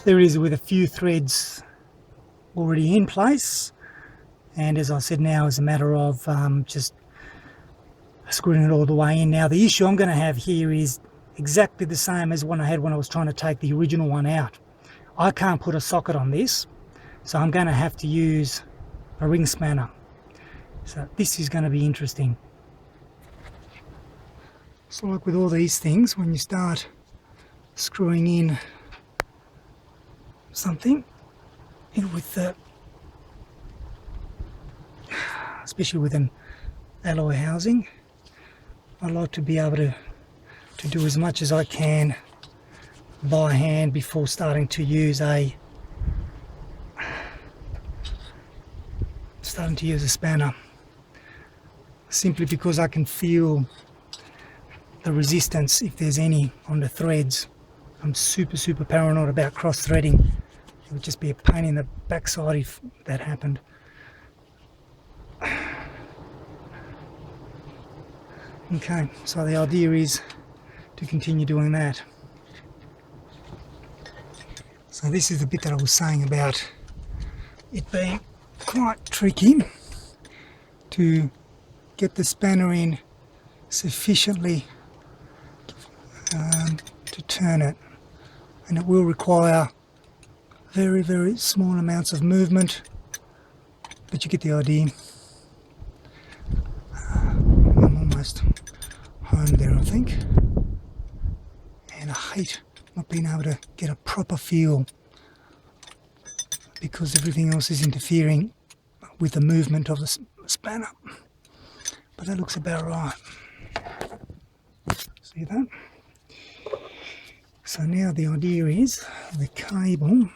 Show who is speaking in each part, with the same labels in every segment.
Speaker 1: there it is with a few threads already in place, and as I said, now is a matter of just screwing it all the way in. Now the issue I'm going to have here is exactly the same as one I had when I was trying to take the original one out. I can't put a socket on this, so I'm going to have to use a ring spanner. So this is going to be interesting. It's like with all these things, when you start screwing in something, with the, especially with an alloy housing, I like to be able to do as much as I can by hand before starting to use a spanner, simply because I can feel the resistance, if there's any, on the threads. I'm super paranoid about cross threading. It would just be a pain in the backside if that happened. Okay, so the idea is to continue doing that. So this is the bit that I was saying about it being quite tricky to get the spanner in sufficiently to turn it, and it will require very small amounts of movement, but you get the idea. I'm almost home there, I think, and I hate not being able to get a proper feel because everything else is interfering with the movement of the spanner, but that looks about right. See that? So now the idea is the cable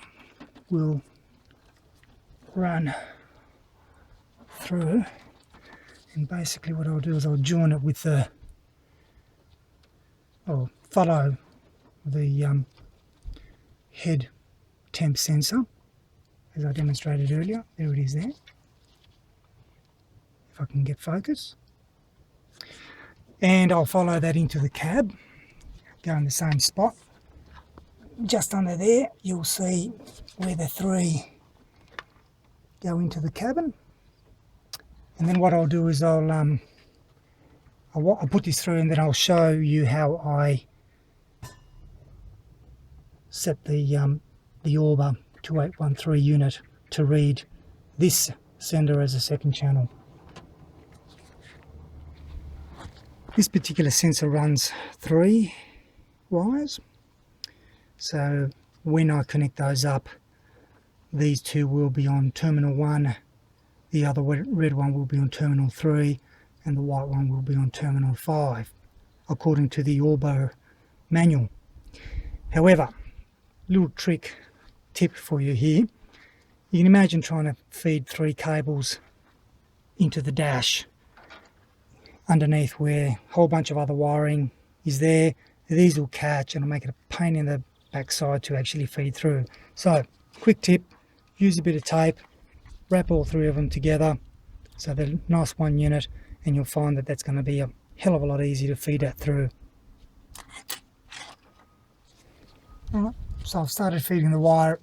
Speaker 1: will run through, and basically what I'll do is I'll join it with the, or follow the head temp sensor as I demonstrated earlier. There it is there, if I can get focus, and I'll follow that into the cab, go in the same spot. Just under there you'll see where the three go into the cabin, and then what I'll do is I'll put this through, and then I'll show you how I set the Auber 2813 unit to read this sender as a second channel. This particular sensor runs 3 wires, so when I connect those up, these two will be on terminal 1, the other red one will be on terminal 3, and the white one will be on terminal 5, according to the Auber manual. However, little tip for you here, you can imagine trying to feed 3 cables into the dash underneath where a whole bunch of other wiring is there. These will catch and it'll make it a pain in the backside to actually feed through. So quick tip, use a bit of tape, wrap all 3 of them together so they're a nice one unit, and you'll find that that's going to be a hell of a lot easier to feed that through. Alright, so I've started feeding the wire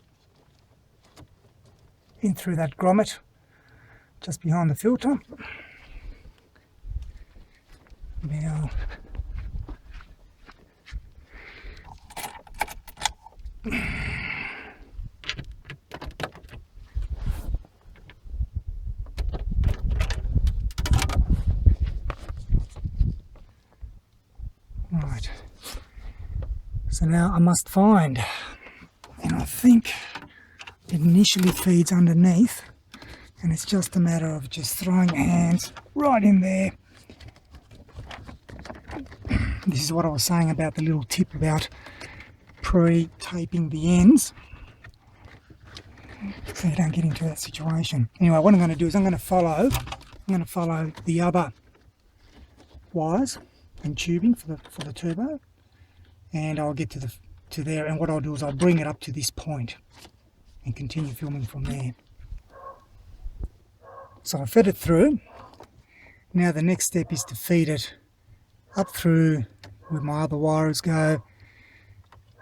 Speaker 1: in through that grommet just behind the filter. Now right, so now I must find, and I think it initially feeds underneath, and it's just a matter of just throwing your hands right in there. This is what I was saying about the little tip about pre-taping the ends, so you don't get into that situation. Anyway, what I'm going to do is I'm going to follow the other wires and tubing for the turbo, and I'll get to there, and what I'll do is I'll bring it up to this point and continue filming from there. So I fed it through. Now the next step is to feed it up through where my other wires go,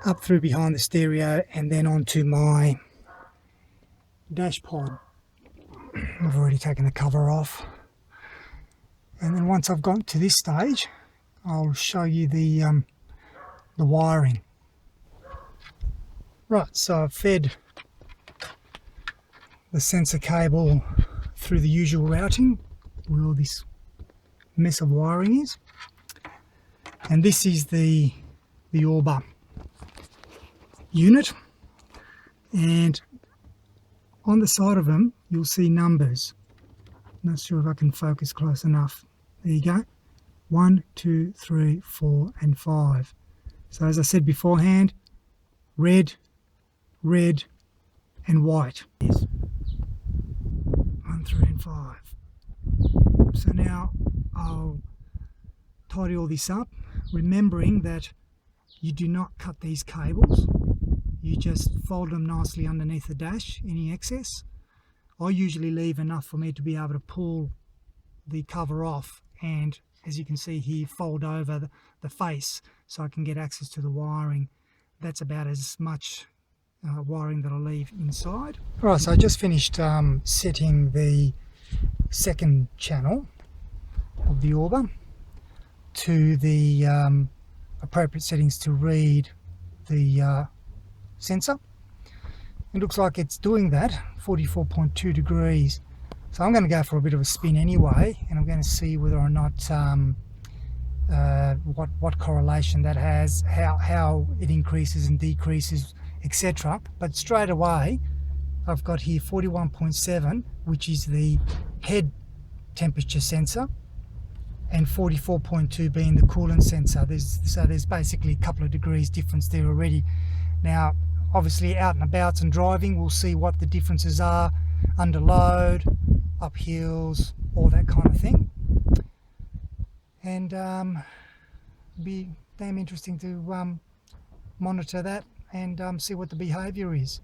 Speaker 1: up through behind the stereo and then onto my dash pod. I've already taken the cover off, and then once I've gotten to this stage I'll show you the wiring. Right, so I've fed the sensor cable through the usual routing where all this mess of wiring is, and this is the Auber unit, and on the side of them you'll see numbers. Not sure if I can focus close enough. There you go, 1, 2, 3, 4 and 5. So as I said beforehand, red, red and white is 1, 3 and 5. So now I'll tidy all this up, remembering that you do not cut these cables, you just fold them nicely underneath the dash, any excess. I usually leave enough for me to be able to pull the cover off, and as you can see here, fold over the face so I can get access to the wiring. That's about as much wiring that I'll leave inside. Alright, so I just finished setting the second channel of the Auber to the appropriate settings to read the sensor. It looks like it's doing that, 44.2 degrees. So I'm going to go for a bit of a spin anyway, and I'm going to see whether or not what correlation that has, how it increases and decreases, etc. But straight away I've got here 41.7, which is the head temperature sensor, and 44.2 being the coolant sensor. There's basically a couple of degrees difference there already. Now obviously out and about and driving we'll see what the differences are under load, up hills, all that kind of thing, and be damn interesting to monitor that and see what the behavior is.